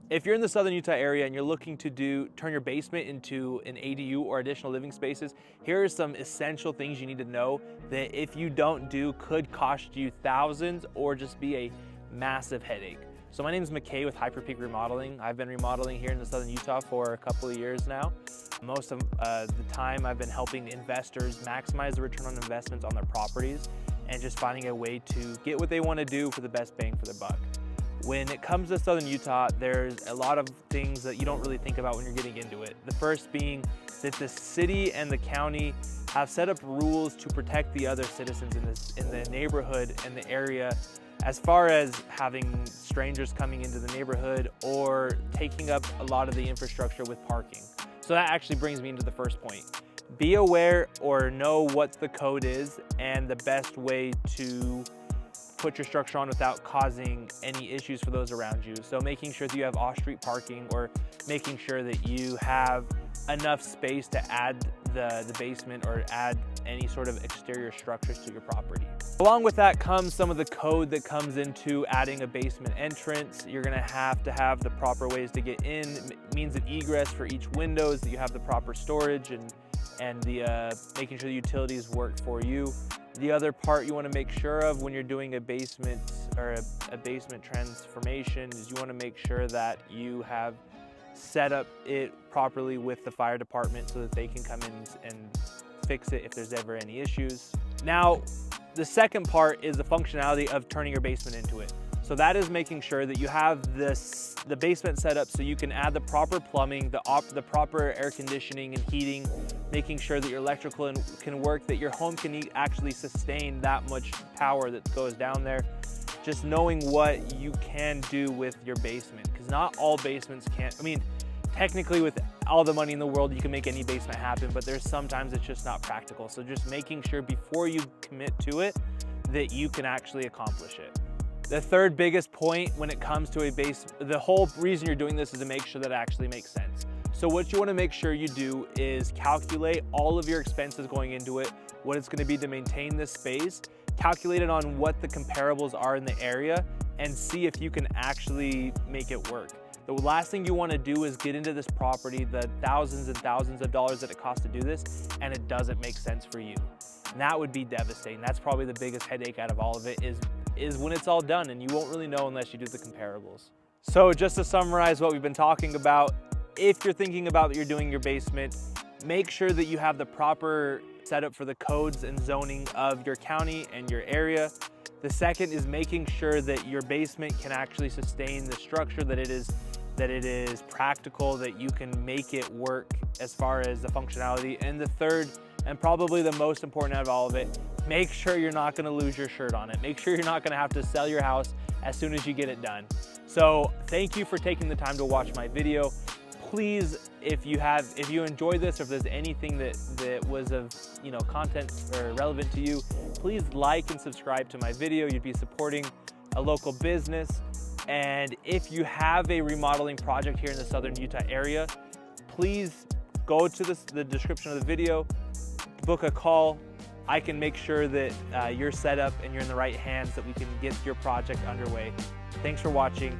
If you're in the Southern Utah area and you're looking to turn your basement into an ADU or additional living spaces, here are some essential things you need to know that if you don't do could cost you thousands or just be a massive headache. So my name is McKay with Hyper Peak Remodeling. I've been remodeling here in the Southern Utah for a couple of years now. Most of the time I've been helping investors maximize the return on investments on their properties and just finding a way to get what they want to do for the best bang for their buck. When it comes to Southern Utah, there's a lot of things that you don't really think about when you're getting into it. The first being that the city and the county have set up rules to protect the other citizens in the neighborhood and the area, as far as having strangers coming into the neighborhood or taking up a lot of the infrastructure with parking. So that actually brings me into the first point. Be aware or know what the code is and the best way to put your structure on without causing any issues for those around you. So making sure that you have off-street parking or making sure that you have enough space to add the basement or add any sort of exterior structures to your property. Along with that comes some of the code that comes into adding a basement entrance. You're gonna have to have the proper ways to get in, means of egress for each windows, that you have the proper storage and the making sure the utilities work for you. The other part you want to make sure of when you're doing a basement or a basement transformation is you want to make sure that you have set up it properly with the fire department so that they can come in and fix it if there's ever any issues. Now, the second part is the functionality of turning your basement into it. So that is making sure that you have the basement set up so you can add the proper plumbing, the proper air conditioning and heating, making sure that your electrical can work, that your home can actually sustain that much power that goes down there. Just knowing what you can do with your basement, because not all basements can. I mean, technically with all the money in the world, you can make any basement happen, but there's sometimes it's just not practical. So just making sure before you commit to it that you can actually accomplish it. The third biggest point when it comes to the whole reason you're doing this is to make sure that it actually makes sense. So what you want to make sure you do is calculate all of your expenses going into it, what it's going to be to maintain this space, calculate it on what the comparables are in the area, and see if you can actually make it work. The last thing you want to do is get into this property, the thousands and thousands of dollars that it costs to do this, and it doesn't make sense for you. And that would be devastating. That's probably the biggest headache out of all of it is when it's all done, and you won't really know unless you do the comparables. So just to summarize what we've been talking about, if you're thinking about you're doing your basement, make sure that you have the proper setup for the codes and zoning of your county and your area. The second is making sure that your basement can actually sustain the structure, that it is practical, that you can make it work as far as the functionality. And the third, and probably the most important out of all of it, make sure you're not gonna lose your shirt on it. Make sure you're not gonna have to sell your house as soon as you get it done. So thank you for taking the time to watch my video. Please, if you enjoyed this, or if there's anything that was of content or relevant to you, please like and subscribe to my video. You'd be supporting a local business. And if you have a remodeling project here in the Southern Utah area, please go to the description of the video, book a call. I can make sure that you're set up and you're in the right hands, that we can get your project underway. Thanks for watching.